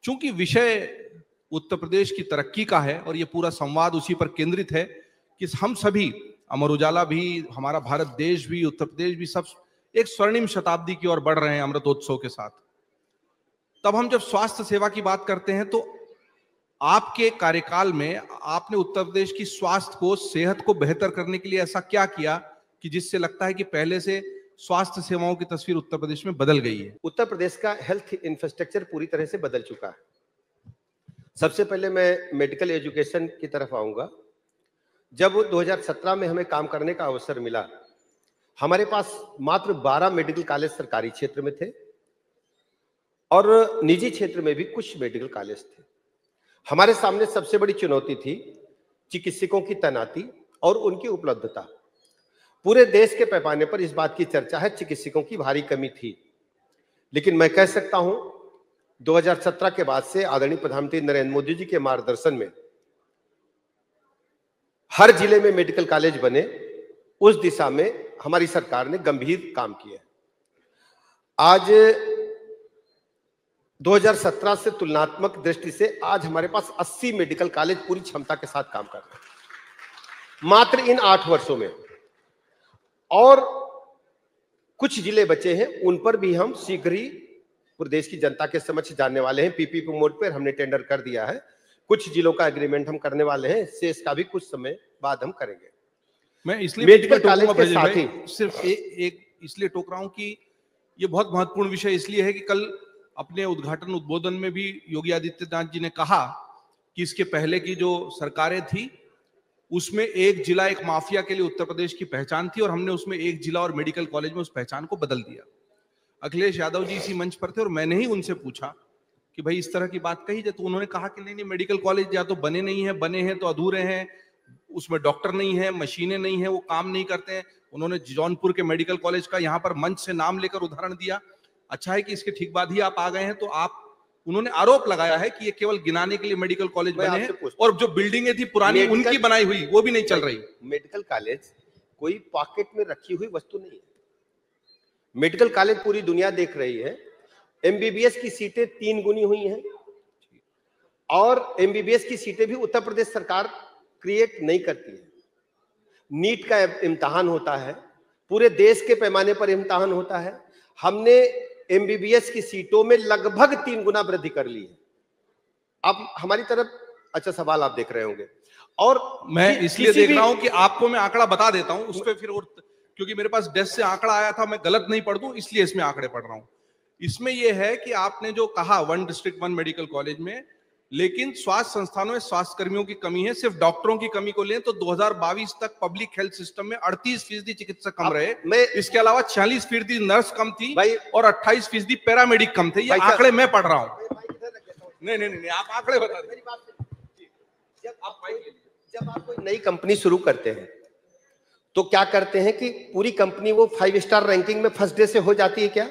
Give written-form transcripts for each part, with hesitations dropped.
चूंकि विषय उत्तर प्रदेश की तरक्की का है और ये पूरा संवाद उसी पर केंद्रित है कि हम सभी, अमर उजाला भी, हमारा भारत देश भी, उत्तर प्रदेश भी, सब एक स्वर्णिम शताब्दी की ओर बढ़ रहे हैं अमृतोत्सव के साथ। तब हम जब स्वास्थ्य सेवा की बात करते हैं तो आपके कार्यकाल में आपने उत्तर प्रदेश की स्वास्थ्य को, सेहत को बेहतर करने के लिए ऐसा क्या किया कि जिससे लगता है कि पहले से स्वास्थ्य सेवाओं की तस्वीर उत्तर प्रदेश में बदल गई है? उत्तर प्रदेश का हेल्थ इंफ्रास्ट्रक्चर पूरी तरह से बदल चुका है। सबसे पहले मैं मेडिकल एजुकेशन की तरफ आऊंगा। जब 2017 में हमें काम करने का अवसर मिला, हमारे पास मात्र 12 मेडिकल कॉलेज सरकारी क्षेत्र में थे और निजी क्षेत्र में भी कुछ मेडिकल कॉलेज थे। हमारे सामने सबसे बड़ी चुनौती थी चिकित्सकों की तैनाती और उनकी उपलब्धता। पूरे देश के पैमाने पर इस बात की चर्चा है, चिकित्सकों की भारी कमी थी। लेकिन मैं कह सकता हूं 2017 के बाद से आदरणीय प्रधानमंत्री नरेंद्र मोदी जी के मार्गदर्शन में हर जिले में मेडिकल कॉलेज बने। उस दिशा में हमारी सरकार ने गंभीर काम किया। आज 2017 से तुलनात्मक दृष्टि से आज हमारे पास 80 मेडिकल कॉलेज पूरी क्षमता के साथ काम कर रहे हैं मात्र इन 8 वर्षों में। और कुछ जिले बचे हैं, उन पर भी हम शीघ्र ही प्रदेश की जनता के समक्ष जानने वाले हैं। पीपीपी मोड पर हमने टेंडर कर दिया है, कुछ जिलों का एग्रीमेंट हम करने वाले हैं, शेष का भी कुछ समय बाद हम करेंगे। मैं इसलिए मेडिकल कॉलेज के साथ ही सिर्फ एक इसलिए टोक रहा हूं कि ये बहुत महत्वपूर्ण विषय इसलिए है कि कल अपने उद्घाटन उद्बोधन में भी योगी आदित्यनाथ जी ने कहा कि इसके पहले की जो सरकारें थी उसमें एक जिला एक माफिया के लिए उत्तर प्रदेश की पहचान थी और हमने उसमें एक जिला और मेडिकल कॉलेज में उस पहचान को बदल दिया। अखिलेश यादव जी इसी मंच पर थे और मैंने ही उनसे पूछा कि भाई इस तरह की बात कही जाए, तो उन्होंने कहा कि नहीं मेडिकल कॉलेज या तो बने नहीं है, बने हैं तो अधूरे हैं, उसमें डॉक्टर नहीं है, मशीनें नहीं है, वो काम नहीं करते हैं। उन्होंने जौनपुर के मेडिकल कॉलेज का यहाँ पर मंच से नाम लेकर उदाहरण दिया। अच्छा है कि इसके ठीक बाद ही आप आ गए हैं। तो आप, उन्होंने आरोप लगाया है कि ये केवल गिनाने के लिए मेडिकल कॉलेज बने हैं और जो बिल्डिंगें थी पुरानी उनकी बनाई हुई वो भी नहीं चल रही। मेडिकल कॉलेज कोई पॉकेट में रखी हुई वस्तु नहीं है। मेडिकल कॉलेज पूरी दुनिया देख रही है। एमबीबीएस की सीटें 3 गुनी हुई हैं और एमबीबीएस की सीटें भी उत्तर प्रदेश सरकार क्रिएट नहीं करती है। नीट का इम्तिहान होता है, पूरे देश के पैमाने पर इम्तिहान होता है। हमने एमबीबीएस की सीटों में लगभग 3 गुना वृद्धि कर ली है। अब हमारी तरफ अच्छा सवाल आप देख रहे होंगे और मैं इसलिए देख रहा हूं कि आपको मैं आंकड़ा बता देता हूं उस पर फिर, और क्योंकि मेरे पास डेस्क से आंकड़ा आया था, मैं गलत नहीं पढ़ दूं इसलिए इसमें आंकड़े पढ़ रहा हूं। इसमें यह है कि आपने जो कहा 1 डिस्ट्रिक्ट 1 मेडिकल कॉलेज में, लेकिन स्वास्थ्य संस्थानों में स्वास्थ्य कर्मियों की कमी है। सिर्फ डॉक्टरों की कमी को लें तो 2022 तक पब्लिक हेल्थ सिस्टम में 38% चिकित्सक कम रहे। इसके अलावा 46% नर्स कम थी और 28% पैरामेडिक कम थे। ये आंकड़े मैं पढ़ रहा हूं। नहीं, आप आंकड़े बता दें। जब आप कोई नई कंपनी शुरू करते हैं तो क्या करते हैं कि पूरी कंपनी वो 5 स्टार रैंकिंग में फर्स्ट डे से हो जाती है क्या?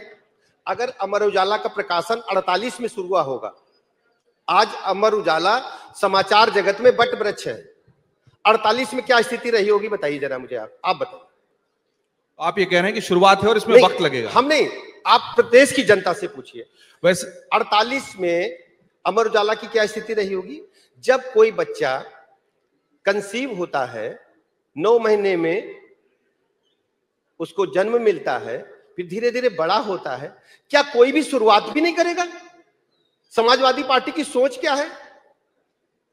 अगर अमर उजाला का प्रकाशन 48 में शुरू हुआ होगा, आज अमर उजाला समाचार जगत में बट वृक्ष है, 48 में क्या स्थिति रही होगी बताइए जरा मुझे। आप बताइए। आप ये कह रहे हैं कि शुरुआत है और इसमें वक्त लगेगा? हम नहीं, आप प्रदेश की जनता से पूछिए। वैसे 48 में अमर उजाला की क्या स्थिति रही होगी? जब कोई बच्चा कंसीव होता है, 9 महीने में उसको जन्म मिलता है, फिर धीरे धीरे बड़ा होता है, क्या कोई भी शुरुआत भी नहीं करेगा? समाजवादी पार्टी की सोच क्या है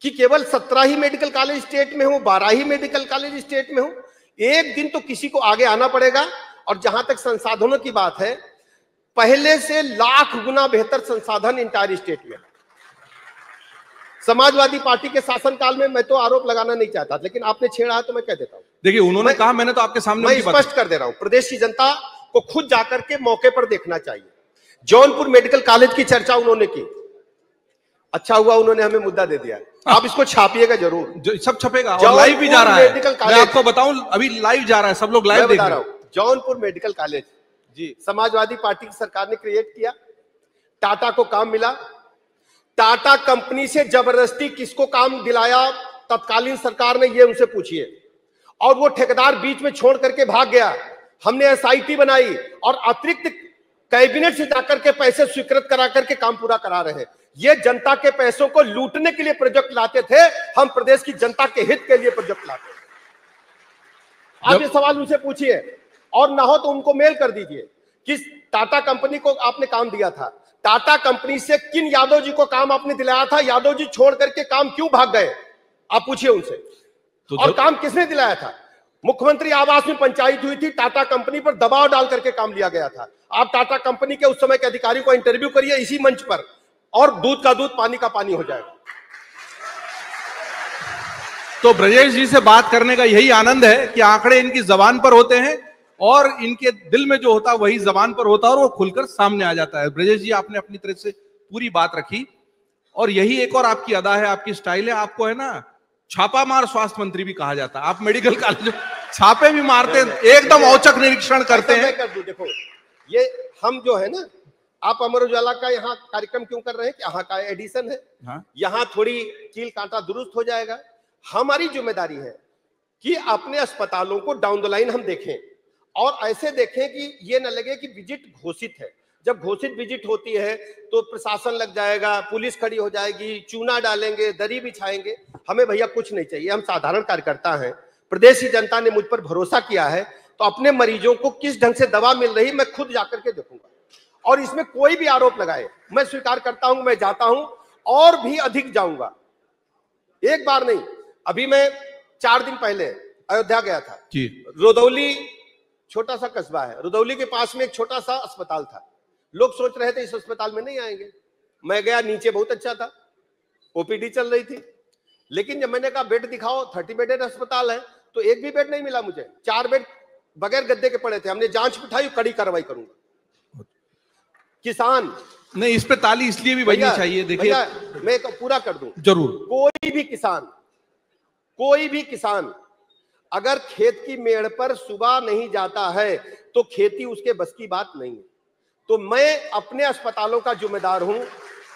कि केवल 17 ही मेडिकल कॉलेज स्टेट में हो, 12 ही मेडिकल कॉलेज स्टेट में हो? एक दिन तो किसी को आगे आना पड़ेगा। और जहां तक संसाधनों की बात है, पहले से लाख गुना बेहतर संसाधन इंटायर स्टेट में। समाजवादी पार्टी के शासनकाल में, मैं तो आरोप लगाना नहीं चाहता, लेकिन आपने छेड़ा है तो मैं कह देता हूं। देखिए, उन्होंने कहा, मैंने तो आपके सामने मैं स्पष्ट कर दे रहा हूं, प्रदेश की जनता को खुद जाकर के मौके पर देखना चाहिए। जौनपुर मेडिकल कॉलेज की चर्चा उन्होंने की, अच्छा हुआ उन्होंने हमें मुद्दा दे दिया। आप इसको छापिएगा जरूर, सब छपेगा और लाइव भी जा रहा है। मैं आपको बताऊं, अभी लाइव जा रहा है, सब लोग लाइव देख रहे हैं। जौनपुर मेडिकल कॉलेज जी समाजवादी पार्टी की सरकार ने क्रिएट किया, टाटा को काम मिला। टाटा कंपनी से जबरदस्ती किसको काम दिलाया तत्कालीन सरकार ने, ये उनसे पूछिए। और वो ठेकेदार बीच में छोड़ करके भाग गया। हमने एसआईटी बनाई और अतिरिक्त कैबिनेट से जाकर के पैसे स्वीकृत करा करके काम पूरा करा रहे हैं। ये जनता के पैसों को लूटने के लिए प्रोजेक्ट लाते थे, हम प्रदेश की जनता के हित के लिए प्रोजेक्ट लाते हैं। आप ये सवाल उनसे पूछिए, और ना हो तो उनको मेल कर दीजिए कि टाटा कंपनी को आपने काम दिया था, टाटा कंपनी से किन यादव जी को काम आपने दिलाया था, यादव जी छोड़ करके काम क्यों भाग गए, आप पूछिए उनसे। तो और काम किसने दिलाया था? मुख्यमंत्री आवास में पंचायत हुई थी, टाटा कंपनी पर दबाव डाल करके काम लिया गया था। आप टाटा कंपनी के उस समय के अधिकारी को इंटरव्यू करिए इसी मंच पर, और दूध का दूध पानी का पानी हो जाएगा। तो ब्रजेश जी से बात करने का यही आनंद है कि आंकड़े इनकी जबान पर होते हैं और इनके दिल में जो होता है वही जबान पर होता है और वो खुलकर सामने आ जाता है। ब्रजेश जी, आपने अपनी तरफ से पूरी बात रखी, और यही एक और आपकी अदा है, आपकी स्टाइल है। आपको है ना छापामार स्वास्थ्य मंत्री भी कहा जाता है। आप मेडिकल कॉलेज छापे भी मारते हैं, एकदम औचक निरीक्षण करते हैं। कर दूं, देखो ये हम जो है ना, आप अमर उजाला का यहाँ कार्यक्रम क्यों कर रहे हैं? यहाँ का एडिशन है, यहाँ थोड़ी कील कांटा दुरुस्त हो जाएगा। हमारी जिम्मेदारी है कि अपने अस्पतालों को डाउन द लाइन हम देखें, और ऐसे देखें कि ये न लगे कि विजिट घोषित है। जब घोषित विजिट होती है तो प्रशासन लग जाएगा, पुलिस खड़ी हो जाएगी, चूना डालेंगे, दरी बिछाएंगे। हमें भैया कुछ नहीं चाहिए, हम साधारण कार्यकर्ता हैं, प्रदेश की जनता ने मुझ पर भरोसा किया है, तो अपने मरीजों को किस ढंग से दवा मिल रही मैं खुद जाकर के देखूंगा। और इसमें कोई भी आरोप लगाए मैं स्वीकार करता हूं, मैं जाता हूं और भी अधिक जाऊंगा, एक बार नहीं। अभी मैं 4 दिन पहले अयोध्या गया था। रुदौली छोटा सा कस्बा है, रुदौली के पास में एक छोटा सा अस्पताल था। लोग सोच रहे थे इस अस्पताल में नहीं आएंगे। मैं गया, नीचे बहुत अच्छा था, ओपीडी चल रही थी, लेकिन जब मैंने कहा बेड दिखाओ, 30 बेडेड अस्पताल है, तो एक भी बेड नहीं मिला मुझे। 4 बेड बगैर गद्दे के पड़े थे। हमने जांच बिठाई, कड़ी कार्रवाई करूंगा। किसान नहीं, इस पे ताली इसलिए भी बजनी चाहिए। देखिए मैं पूरा कर दूं, जरूर। कोई भी किसान अगर खेत की मेड़ पर सुबह नहीं जाता है तो खेती उसके बस की बात नहीं है। तो मैं अपने अस्पतालों का जिम्मेदार हूं,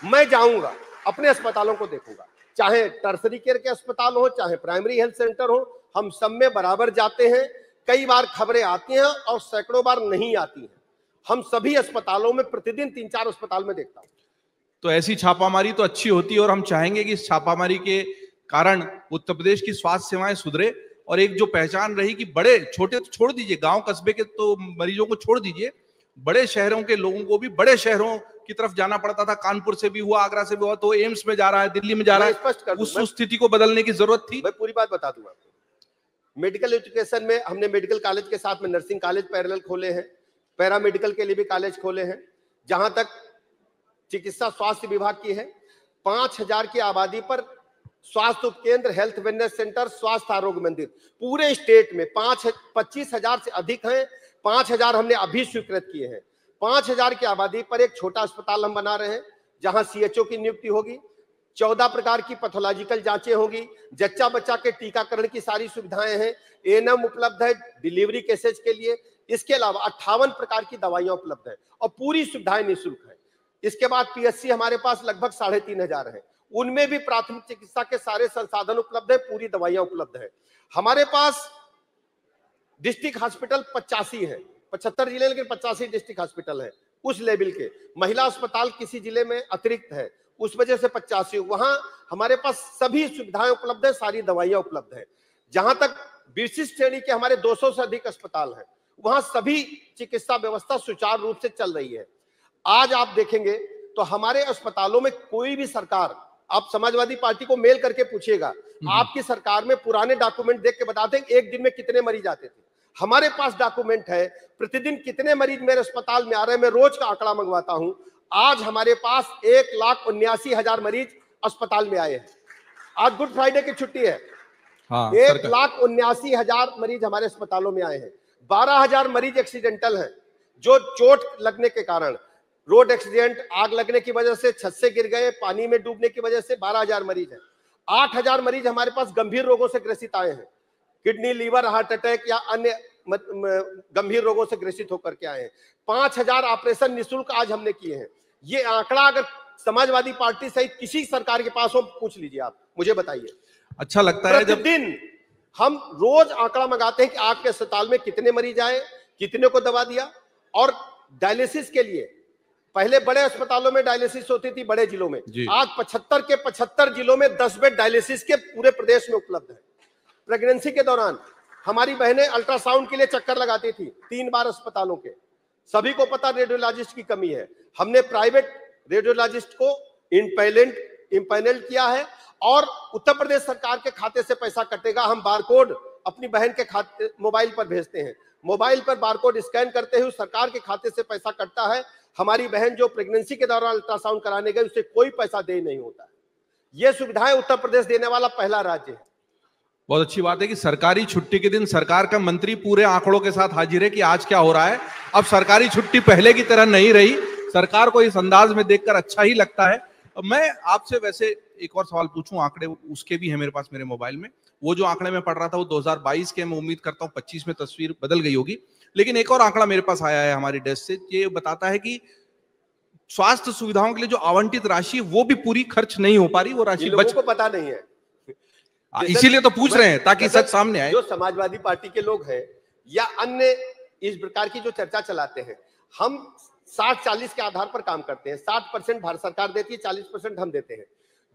मैं जाऊंगा, अपने अस्पतालों को देखूंगा, चाहे टर्सरी केयर के अस्पताल हो, चाहे प्राइमरी हेल्थ सेंटर हो, हम सब में बराबर जाते हैं। कई बार खबरें आती हैं और सैकड़ों बार नहीं आती हैं। हम सभी अस्पतालों में प्रतिदिन 3-4 अस्पताल में देखता हूं। तो ऐसी छापामारी तो अच्छी होती है, और हम चाहेंगे कि इस छापामारी के कारण उत्तर प्रदेश की स्वास्थ्य सेवाएं सुधरे, और एक जो पहचान रही कि बड़े छोटे तो छोड़ दीजिए, गांव कस्बे के तो मरीजों को छोड़ दीजिए, बड़े शहरों के लोगों को भी बड़े शहरों की तरफ जाना पड़ता था। कानपुर से भी हुआ, आगरा से भी हुआ, तो एम्स में जा रहा है, दिल्ली में जा रहा है। उस स्थिति को बदलने की जरूरत थी। मैं पूरी बात बता दूंगा। मेडिकल एजुकेशन में हमने मेडिकल कॉलेज के साथ में नर्सिंग कॉलेज पैरेलल खोले हैं, पैरामेडिकल के लिए भी कॉलेज खोले हैं। जहां तक चिकित्सा स्वास्थ्य विभाग की है, 5000 की आबादी पर स्वास्थ्य उपकेंद्र, हेल्थ वेलनेस सेंटर, स्वास्थ्य आरोग्य मंदिर पूरे स्टेट में 25,000 से अधिक हैं। 5,000 हमने अभी स्वीकृत किए हैं। 5,000 की आबादी पर एक छोटा अस्पताल हम बना रहे हैं, जहां सीएचओ की नियुक्ति होगी, 14 प्रकार की पैथोलॉजिकल जांचें होगी, जच्चा बच्चा के टीकाकरण की सारी सुविधाएं हैं, एएनएम उपलब्ध है डिलीवरी केसेज के लिए। इसके अलावा 58 प्रकार की दवाइयां उपलब्ध है और पूरी सुविधाएं निःशुल्क है। इसके बाद पीएचसी हमारे पास लगभग 3,500 है, उनमें भी प्राथमिक चिकित्सा के सारे संसाधन उपलब्ध है, पूरी दवाइयां उपलब्ध है। हमारे पास डिस्ट्रिक्ट हॉस्पिटल 85 है, 75 जिले लेकिन 85 डिस्ट्रिक्ट हॉस्पिटल है उस लेवल के। महिला अस्पताल किसी जिले में अतिरिक्त है, उस वजह से 85। वहां हमारे पास सभी सुविधाएं उपलब्ध है, सारी दवाइयां उपलब्ध है। जहां तक विशिष्ट श्रेणी के हमारे 200 से अधिक अस्पताल हैं, वहां सभी चिकित्सा व्यवस्था सुचारू रूप से चल रही है। आज आप देखेंगे तो हमारे अस्पतालों में कोई भी सरकार, आप समाजवादी पार्टी को मेल करके पूछिएगा, आपकी सरकार में पुराने डॉक्यूमेंट देख के बताते हैं एक दिन में कितने मरीज आते थे। हमारे पास डॉक्यूमेंट है, प्रतिदिन कितने मरीज मेरे अस्पताल में आ रहे हैं, मैं रोज का आंकड़ा मंगवाता हूं। आज हमारे पास 1,79,000 मरीज अस्पताल में आए हैं। आज गुड फ्राइडे की छुट्टी है। 1,79,000 मरीज हमारे अस्पतालों में आए हैं। 12,000 मरीज एक्सीडेंटल हैं, जो चोट लगने के कारण, रोड एक्सीडेंट, आग लगने की वजह से, छत से गिर गए, पानी में डूबने की वजह से 12,000 मरीज हैं। 8,000 मरीज हमारे पास गंभीर रोगों से ग्रसित आए हैं, किडनी, लीवर, हार्ट अटैक या अन्य गंभीर रोगों से ग्रसित होकर के आए हैं। 5,000 ऑपरेशन निःशुल्क आज हमने किए हैं। ये आंकड़ा अगर समाजवादी पार्टी सहित किसी सरकार के पास हो, पूछ लीजिए, आप मुझे बताइए। अच्छा लगता है जब दिन हम रोज आंकड़ा मंगाते हैं कि आपके अस्पताल में कितने मरीज आए, कितने को दवा दिया, और डायलिसिस के लिए पहले बड़े अस्पतालों में डायलिसिस होती थी, बड़े जिलों में। आज 75 के 75 जिलों में 10 बेड डायलिसिस के पूरे प्रदेश में उपलब्ध है। प्रेगनेंसी के दौरान हमारी बहनें अल्ट्रासाउंड के लिए चक्कर लगाती थी 3 बार अस्पतालों के। सभी को पता रेडियोलॉजिस्ट की कमी है। हमने प्राइवेट रेडियोलॉजिस्ट को इम्पैनल किया है और उत्तर प्रदेश सरकार के खाते से पैसा कटेगा। हम बारकोड अपनी बहन के खाते मोबाइल पर भेजते हैं, मोबाइल पर बारकोड स्कैन करते हुए सरकार के खाते से पैसा कटता है। हमारी बहन जो प्रेगनेंसी के दौरान अल्ट्रासाउंड कराने गई उसे कोई पैसा दे नहीं होता। यह सुविधाएं उत्तर प्रदेश देने वाला पहला राज्य है। बहुत अच्छी बात है कि सरकारी छुट्टी के दिन सरकार का मंत्री पूरे आंकड़ों के साथ हाजिर है कि आज क्या हो रहा है। अब सरकारी छुट्टी पहले की तरह नहीं रही, सरकार को इस अंदाज में देखकर अच्छा ही लगता है। मैं आपसे वैसे एक और सवाल पूछूं, आंकड़े उसके भी है मेरे पास मेरे मोबाइल में। वो जो आंकड़े मैं पढ़ रहा था वो 2022 के, मैं उम्मीद करता हूं 25 में तस्वीर बदल गई होगी, लेकिन एक और आंकड़ा मेरे पास आया है हमारी डेस्क से। ये बताता है कि स्वास्थ्य सुविधाओं के लिए जो आवंटित राशि वो भी पूरी खर्च नहीं हो पा रही, वो राशि लोगों को पता नहीं है। इसीलिए तो पूछ रहे हैं ताकि सच सामने आए। जो समाजवादी पार्टी के लोग हैं या अन्य इस प्रकार की जो चर्चा चलाते हैं, हम 60-40 के आधार पर काम करते हैं। 60% भारत सरकार देती है, 40% हम देते हैं।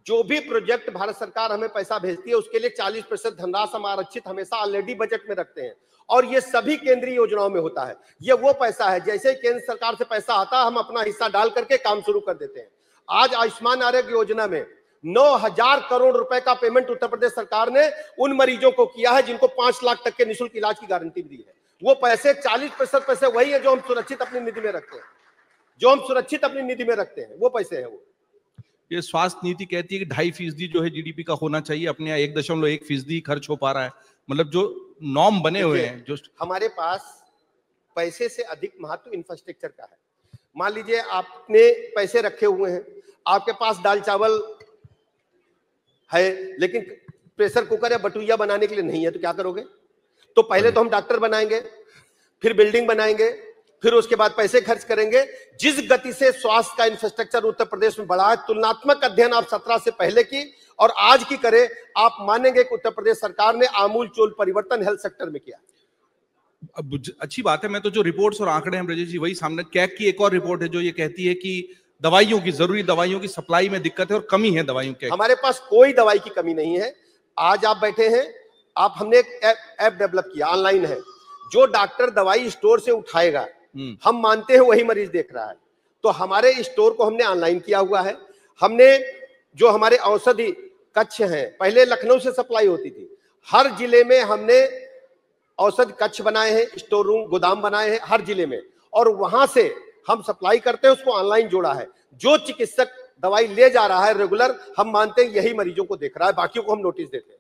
जो भी प्रोजेक्ट भारत सरकार हमें पैसा भेजती है उसके लिए 40% धनराशि हम आरक्षित हमेशा ऑलरेडी बजट में रखते हैं और ये सभी केंद्रीय योजनाओं में होता है। ये वो पैसा है, जैसे ही केंद्र सरकार से पैसा आता है हम अपना हिस्सा डाल करके काम शुरू कर देते हैं। आज आयुष्मान आरोग्य योजना में 9,000 करोड़ रुपए का पेमेंट उत्तर प्रदेश सरकार ने उन मरीजों को किया है जिनको 5 लाख तक के निःशुल्क इलाज की गारंटी दी है। वो पैसे 40% पैसे वही है जो हम सुरक्षित अपनी निधि में रखते हैं, वो पैसे हैं। वो ये स्वास्थ्य नीति कहती है कि 2.5% जो है जीडीपी का होना चाहिए, अपने यहाँ 1.1% खर्च हो पा रहा है। मतलब जो नॉर्म बने हुए हैं, जो हमारे पास पैसे से अधिक महत्व इंफ्रास्ट्रक्चर का है। मान लीजिए आपने पैसे रखे हुए हैं, आपके पास दाल चावल है लेकिन प्रेशर कुकर या बटुइया बनाने के लिए नहीं है, तो क्या करोगे? तो पहले तो हम डॉक्टर बनाएंगे, फिर बिल्डिंग बनाएंगे, फिर उसके बाद पैसे खर्च करेंगे। जिस गति से स्वास्थ्य का इंफ्रास्ट्रक्चर उत्तर प्रदेश में बढ़ा है, तुलनात्मक अध्ययन आप 17 से पहले की और आज की करें, आप मानेंगे कि उत्तर प्रदेश सरकार ने आमूलचूल परिवर्तन हेल्थ सेक्टर में किया। अब अच्छी बात है। मैं तो जो रिपोर्ट्स और आंकड़े हैं ब्रजेश जी वही सामने, कैग की एक और रिपोर्ट है जो ये कहती है कि दवाइयों की, जरूरी दवाइयों की सप्लाई में दिक्कत है और कमी है दवाइयों की। हमारे पास कोई दवाई की कमी नहीं है। आज आप बैठे हैं, हमने एक ऐप डेवलप किया, ऑनलाइन है। जो डॉक्टर दवाई स्टोर से उठाएगा, हम मानते हैं वही मरीज देख रहा है, तो हमारे स्टोर को हमने ऑनलाइन किया हुआ है। हमने जो हमारे औषधि कक्ष हैं, पहले लखनऊ से सप्लाई होती थी, हर जिले में हमने औषधि कक्ष बनाए हैं, स्टोर रूम, गोदाम बनाए हैं हर जिले में, और वहां से हम सप्लाई करते हैं, उसको ऑनलाइन जोड़ा है। जो चिकित्सक दवाई ले जा रहा है रेगुलर, हम मानते हैं यही मरीजों को देख रहा है, बाकियों को हम नोटिस देते हैं।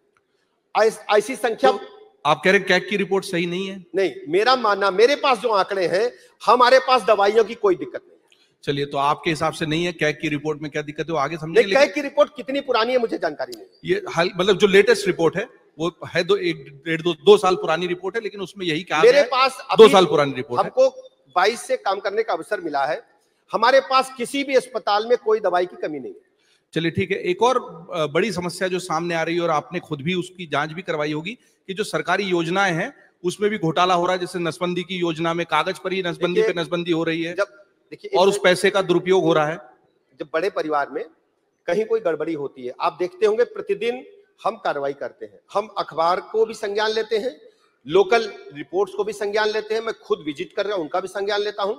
ऐसी संख्या तो आप कह रहे हैं कैग की रिपोर्ट सही नहीं है? नहीं, मेरा मानना, मेरे पास जो आंकड़े हैं, हमारे पास दवाइयों की कोई दिक्कत नहीं। चलिए, तो आपके हिसाब से नहीं है, कैग की रिपोर्ट में क्या दिक्कत है वो आगे समझेंगे। कैग की रिपोर्ट कितनी पुरानी है मुझे जानकारी नहीं। ये मतलब जो लेटेस्ट रिपोर्ट है वो है 2 साल पुरानी रिपोर्ट है, लेकिन उसमें यही कहा मेरे पास 2 साल पुरानी रिपोर्ट है। हमको 22 से काम करने का अवसर मिला है। हमारे पास किसी भी अस्पताल में कोई दवाई की कमी नहीं है। चलिए ठीक है। एक और बड़ी समस्या जो सामने आ रही है और आपने खुद भी उसकी जांच भी करवाई होगी कि जो सरकारी योजनाएं हैं उसमें भी घोटाला हो रहा है। जैसे नसबंदी की योजना में कागज पर ही नसबंदी पे नसबंदी हो रही है, और उस पैसे का दुरुपयोग हो रहा है। जब बड़े परिवार में कहीं कोई गड़बड़ी होती है, आप देखते होंगे प्रतिदिन हम कार्रवाई करते हैं। हम अखबार को भी संज्ञान लेते हैं, लोकल रिपोर्ट्स को भी संज्ञान लेते हैं। मैं खुद विजिट कर रहा हूं, उनका भी संज्ञान लेता हूं।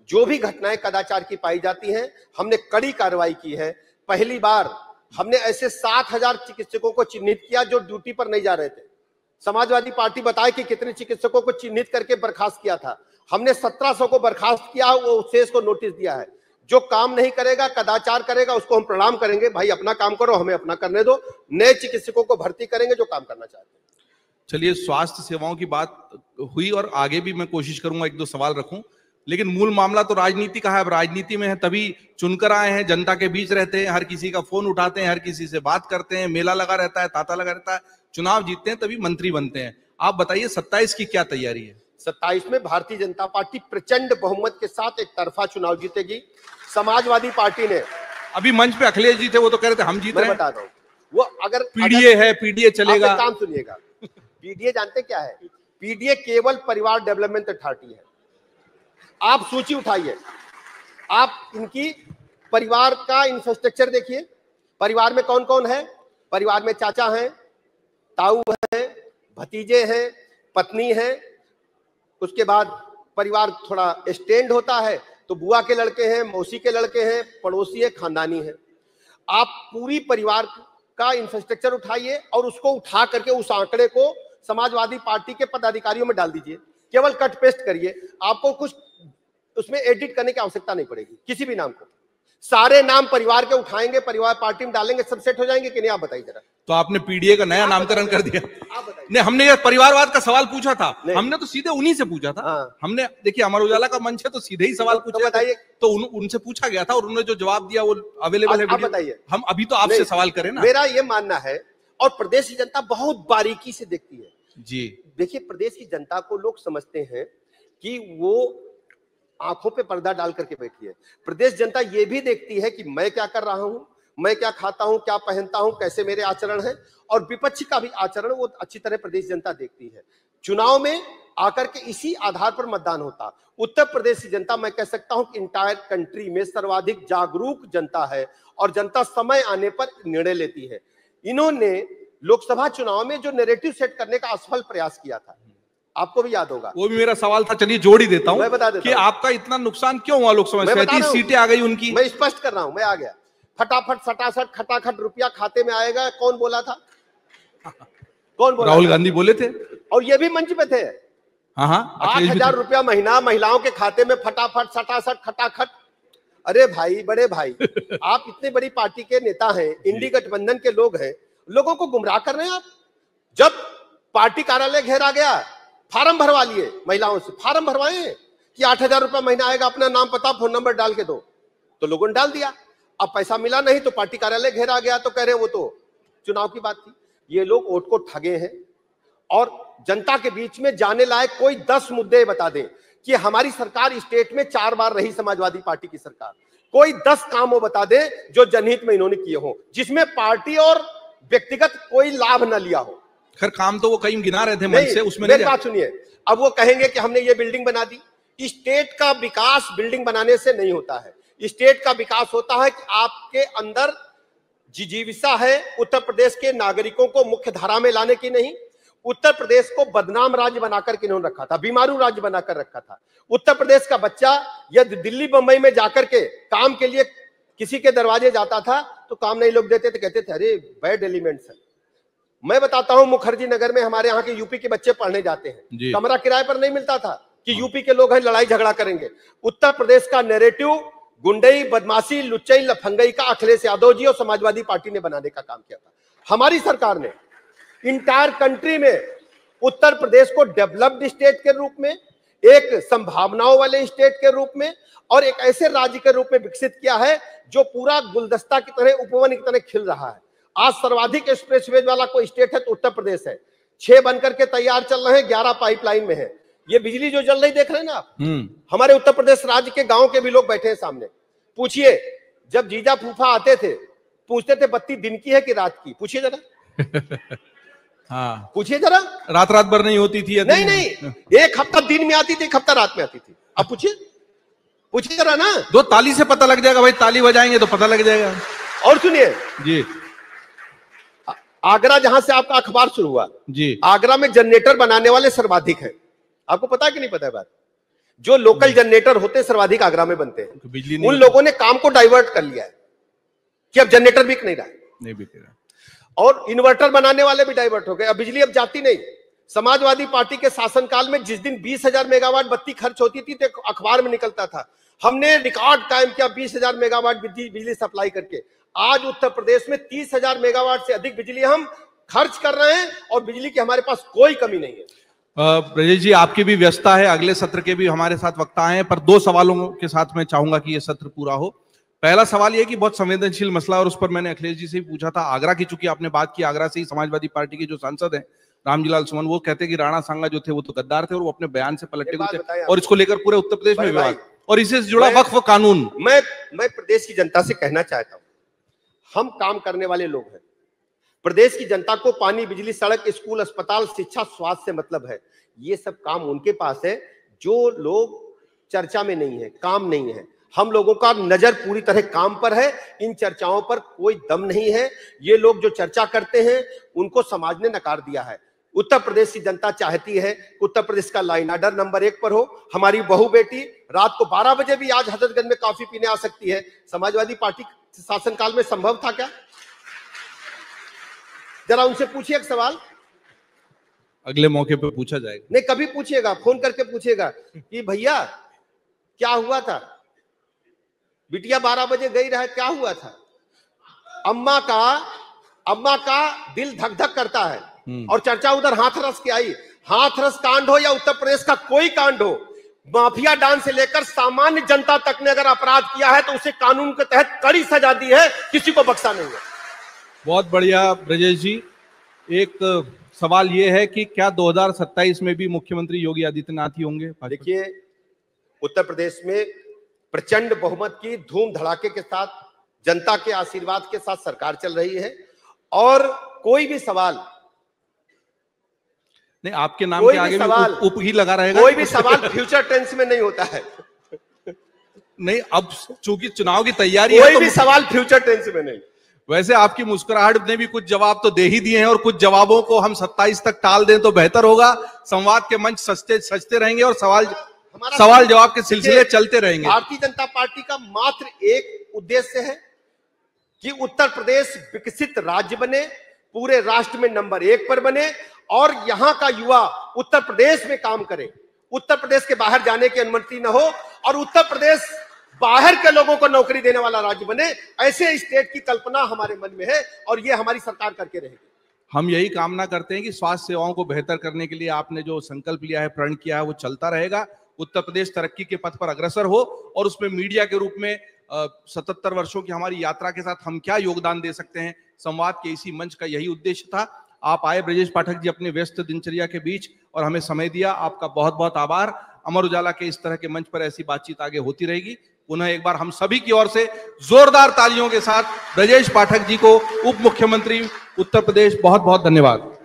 जो भी घटनाएं कदाचार की पाई जाती हैं, हमने कड़ी कार्रवाई की है। पहली बार हमने ऐसे 7,000 चिकित्सकों को चिन्हित किया जो ड्यूटी पर नहीं जा रहे थे। समाजवादी पार्टी बताए कि कितने चिकित्सकों को चिन्हित करके बर्खास्त किया था। हमने 1700 को बर्खास्त किया, वो शेष को नोटिस दिया है। जो काम नहीं करेगा, कदाचार करेगा, उसको हम प्रणाम करेंगे। भाई अपना काम करो, हमें अपना करने दो। नए चिकित्सकों को भर्ती करेंगे जो काम करना चाहते हैं। चलिए, स्वास्थ्य सेवाओं की बात हुई और आगे भी मैं कोशिश करूंगा 1-2 सवाल रखूं, लेकिन मूल मामला तो राजनीति का है। अब राजनीति में है तभी चुनकर आए हैं, जनता के बीच रहते हैं, हर किसी का फोन उठाते हैं, हर किसी से बात करते हैं, मेला लगा रहता है, तांता लगा रहता है, चुनाव जीतते हैं तभी मंत्री बनते हैं। आप बताइए 27 की क्या तैयारी है? 27 में भारतीय जनता पार्टी प्रचंड बहुमत के साथ एक तरफा चुनाव जीतेगी। समाजवादी पार्टी ने, अभी मंच पे अखिलेश जी थे, वो तो कह रहे थे हम जीत रहे हैं। बता रहा हूं, वो अगर पीडीए है, पीडीए चलेगा। काम सुनिएगा, पीडीए जानते क्या है? पीडीए केवल परिवार डेवलपमेंट अथॉरिटी है। आप सूची उठाइए, आप इनकी परिवार का इंफ्रास्ट्रक्चर देखिए, परिवार में कौन कौन है। परिवार में चाचा हैं, ताऊ हैं, भतीजे हैं, पत्नी है, उसके बाद परिवार थोड़ा एक्सटेंड होता है तो बुआ के लड़के हैं, मौसी के लड़के हैं, पड़ोसी है, खानदानी है। आप पूरी परिवार का इंफ्रास्ट्रक्चर उठाइए और उसको उठा करके उस आंकड़े को समाजवादी पार्टी के पदाधिकारियों में डाल दीजिए, केवल कट पेस्ट करिए, आपको कुछ उसमें एडिट करने की आवश्यकता नहीं पड़ेगी किसी भी नाम को। सारे नाम परिवार के उठाएंगे, परिवार पार्टी में डालेंगे, सब सेट हो जाएंगे कि नहीं, आप बताइए जरा। तो आपने पीडीए का नया नामकरण कर दिया। आप बताइए। नहीं, हमने ये परिवारवाद का सवाल पूछा था, हमने तो सीधे उन्हीं से पूछा था। हाँ। हमने देखिए अमर उजाला का मंच है तो सीधे ही सवाल पूछे, बताइए। तो उनसे पूछा गया था और उन्होंने जो जवाब दिया वो अवेलेबल है। आप बताइए। हम अभी तो आपसे सवाल करें ना। मेरा ये मानना है, और प्रदेश की जनता बहुत बारीकी से देखती है जी। देखिए, प्रदेश की जनता को लोग समझते हैं कि वो आंखों पे पर्दा डाल करके बैठी है। प्रदेश जनता ये भी देखती है कि मैं क्या कर रहा हूं, मैं क्या खाता हूं, क्या पहनता हूं, कैसे मेरे आचरण है, और विपक्ष का भी आचरण वो अच्छी तरह प्रदेश जनता देखती है। चुनाव में आकर के इसी आधार पर मतदान होता। उत्तर प्रदेश की जनता, मैं कह सकता हूं कि इंटायर कंट्री में सर्वाधिक जागरूक जनता है और जनता समय आने पर निर्णय लेती है। इन्होंने लोकसभा चुनाव में जो नैरेटिव सेट करने का असफल प्रयास किया था, आपको भी याद होगा। वो भी मेरा सवाल था, चलिए जोड़ ही देता हूं। मैं बता देता कि आपका इतना नुकसान क्यों हुआ लोकसभा में? 37 सीटें आ गई उनकी। मैं स्पष्ट कर रहा हूं, मैं आ गया फटाफट सटासट खटाखट रुपया खाते में आएगा। कौन बोला था? कौन बोला? राहुल गांधी बोले थे, और ये भी मंच पे थे। हाँ, 8,000 रुपया महीना महिलाओं के खाते में फटाफट सटासट खटाखट। अरे भाई, बड़े भाई, आप इतनी बड़ी पार्टी के नेता हैं, इंडी गठबंधन के लोग हैं, लोगों को गुमराह कर रहे हैं आप। जब पार्टी कार्यालय घेरा गया, फार्म भरवा लिए, महिलाओं से फार्म भरवाए कि 8,000 रुपया महीना आएगा, अपना नाम पता फोन नंबर डाल के दो, तो लोगों ने डाल दिया। अब पैसा मिला नहीं तो पार्टी कार्यालय घेरा गया, तो कह रहे वो तो चुनाव की बात थी। ये लोग वोट को ठगे हैं। और जनता के बीच में जाने लायक कोई 10 मुद्दे बता दें कि हमारी सरकार स्टेट में 4 बार रही, समाजवादी पार्टी की सरकार, कोई 10 काम वो बता दे जो जनहित में इन्होंने किए हो, जिसमें पार्टी और व्यक्तिगत कोई लाभ न लिया हो। खैर काम तो वो कहीं गिना रहे थे मन से, उसमें मेरी बात सुनिए। अब वो कहेंगे कि हमने ये बिल्डिंग बना दी। स्टेट का विकास बिल्डिंग बनाने से नहीं होता है। स्टेट का विकास होता है कि आपके अंदर जिजीविका है उत्तर प्रदेश के नागरिकों को मुख्य धारा में लाने की नहीं। उत्तर प्रदेश को बदनाम राज्य बनाकर के इन्होंने रखा था, बीमारू राज्य बनाकर रखा था। उत्तर प्रदेश का बच्चा यदि दिल्ली बंबई में जाकर के काम के लिए किसी के दरवाजे जाता था तो काम नहीं लोग देते थे, कहते थे अरे बैड एलिमेंट्स है। मैं बताता हूं, मुखर्जी नगर में हमारे यहाँ के यूपी के बच्चे पढ़ने जाते हैं, कमरा किराए पर नहीं मिलता था कि यूपी के लोग हैं लड़ाई झगड़ा करेंगे। उत्तर प्रदेश का नैरेटिव गुंडई, बदमाशी, लुच्चई, लफंगई का अखिलेश यादव जी और समाजवादी पार्टी ने बनाने का काम किया था। हमारी सरकार ने इंटायर कंट्री में उत्तर प्रदेश को डेवलप्ड स्टेट के रूप में, एक संभावनाओं वाले स्टेट के रूप में और एक ऐसे राज्य के रूप में विकसित किया है जो पूरा गुलदस्ता की तरह, उपवन की तरह खिल रहा है। आज सर्वाधिक एक्सप्रेसवेज वाला कोई स्टेट है तो उत्तर प्रदेश है। 6 बनकर के तैयार चल रहे हैं, 11 पाइपलाइन में है। ये बिजली जो जल रही देख रहे हैं ना आप, हमारे उत्तर प्रदेश राज्य के गांव के भी लोग बैठे हैं सामने। पूछिए, जब जीजा फूफा आते थे पूछते थे बत्ती दिन की है कि रात की, पूछिए जरा। हाँ, पूछिए जरा। रात भर नहीं होती थी? नहीं, एक हफ्ता दिन में आती थी, एक हफ्ता रात में आती थी। अब पूछिए जरा ना। 2 ताली से पता लग जाएगा भाई, ताली बजाएंगे तो पता लग जाएगा। और सुनिए जी, आगरा जहां से आपका अखबार शुरू हुआ जी, आगरा में जनरेटर बनाने वाले सर्वाधिक हैं। आपको पता है कि नहीं पता है बात? जो लोकल जनरेटर होते सर्वाधिक आगरा में बनते हैं। बिजली उन लोगों ने काम को डाइवर्ट कर लिया है कि अब जनरेटर बिक नहीं रहा, और इन्वर्टर बनाने वाले भी डाइवर्ट हो गए। अब बिजली अब जाती नहीं। समाजवादी पार्टी के शासनकाल में जिस दिन 20,000 मेगावाट बत्ती खर्च होती थी तो अखबार में निकलता था, हमने रिकॉर्ड कायम किया 20,000 मेगावाट बिजली सप्लाई करके। आज उत्तर प्रदेश में 30,000 मेगावाट से अधिक बिजली हम खर्च कर रहे हैं और बिजली की हमारे पास कोई कमी नहीं है। ब्रजेश जी, आपकी भी व्यवस्था है, अगले सत्र के भी हमारे साथ वक्ता हैं, पर 2 सवालों के साथ मैं चाहूंगा कि यह सत्र पूरा हो। पहला सवाल यह कि बहुत संवेदनशील मसला, और उस पर मैंने अखिलेश जी से भी पूछा था। आगरा की चूंकि आपने बात की, आगरा से ही समाजवादी पार्टी के जो सांसद हैं रामजीलाल सुमन, वो कहते हैं कि राणा सांगा जो थे वो तो गद्दार थे और वो अपने बयान से पलटे हुए थे, और इसको लेकर पूरे उत्तर प्रदेश में विवाद, और इससे जुड़ा वक्फ कानून। मैं प्रदेश की जनता से कहना चाहता हूं, हम काम करने वाले लोग हैं। प्रदेश की जनता को पानी, बिजली, सड़क, स्कूल, अस्पताल, शिक्षा, स्वास्थ्य से मतलब है। ये सब काम उनके पास है जो लोग चर्चा में नहीं है, काम नहीं है। हम लोगों का नजर पूरी तरह काम पर है, इन चर्चाओं पर कोई दम नहीं है। ये लोग जो चर्चा करते हैं उनको समाज ने नकार दिया है। उत्तर प्रदेश की जनता चाहती है कि उत्तर प्रदेश का लाइन ऑर्डर नंबर 1 पर हो। हमारी बहू बेटी रात को 12 बजे भी आज हजरतगंज में कॉफी पीने आ सकती है। समाजवादी पार्टी शासनकाल में संभव था क्या? जरा उनसे पूछिए एक सवाल। अगले मौके पे पूछा जाएगा। नहीं, कभी पूछिएगा, फोन करके पूछिएगा कि भैया क्या हुआ था, बिटिया 12 बजे गई रहा, क्या हुआ था। अम्मा का दिल धक धक करता है। और चर्चा उधर हाथरस की आई। हाथरस कांड हो या उत्तर प्रदेश का कोई कांड हो, माफिया डांस से लेकर सामान्य जनता तक ने अगर अपराध किया है तो उसे कानून के तहत कड़ी सजा दी है, किसी को बख्शा नहीं है। बहुत बढ़िया ब्रजेश जी। एक सवाल ये है कि क्या 2027 में भी मुख्यमंत्री योगी आदित्यनाथ ही होंगे? देखिए, उत्तर प्रदेश में प्रचंड बहुमत की धूम धड़ाके के साथ, जनता के आशीर्वाद के साथ सरकार चल रही है। और कोई भी सवाल नहीं, आपके नाम के आगे भी उप ही लगा रहेगा। कोई भी सवाल फ्यूचर टेंस में नहीं होता है। नहीं, अब चूंकि चुनाव की तैयारी है, कोई भी सवाल फ्यूचर टेंस में नहीं। वैसे आपकी मुस्कुराहट ने भी कुछ जवाब तो दे ही दिए हैं, और कुछ जवाबों को हम 27 तक टाल दें तो बेहतर होगा। संवाद के मंच सजते रहेंगे और सवाल जवाब के सिलसिले चलते रहेंगे। भारतीय जनता पार्टी का मात्र एक उद्देश्य है कि उत्तर प्रदेश विकसित राज्य बने, पूरे राष्ट्र में नंबर 1 पर बने, और यहां का युवा उत्तर प्रदेश में काम करे, उत्तर प्रदेश के बाहर जाने की अनुमति न हो, और उत्तर प्रदेश बाहर के लोगों को नौकरी देने वाला राज्य बने। ऐसे स्टेट की कल्पना हमारे मन में है और ये हमारी सरकार करके रहेगी। हम यही कामना करते हैं कि स्वास्थ्य सेवाओं को बेहतर करने के लिए आपने जो संकल्प लिया है, प्रण किया है, वो चलता रहेगा। उत्तर प्रदेश तरक्की के पथ पर अग्रसर हो, और उसमें मीडिया के रूप में 77 वर्षों की हमारी यात्रा के साथ हम क्या योगदान दे सकते हैं, संवाद के इसी मंच का यही उद्देश्य था। आप आए ब्रजेश पाठक जी अपने व्यस्त दिनचर्या के बीच और हमें समय दिया, आपका बहुत बहुत आभार। अमर उजाला के इस तरह के मंच पर ऐसी बातचीत आगे होती रहेगी। पुनः एक बार हम सभी की ओर से जोरदार तालियों के साथ ब्रजेश पाठक जी को उप मुख्यमंत्री उत्तर प्रदेश बहुत बहुत धन्यवाद।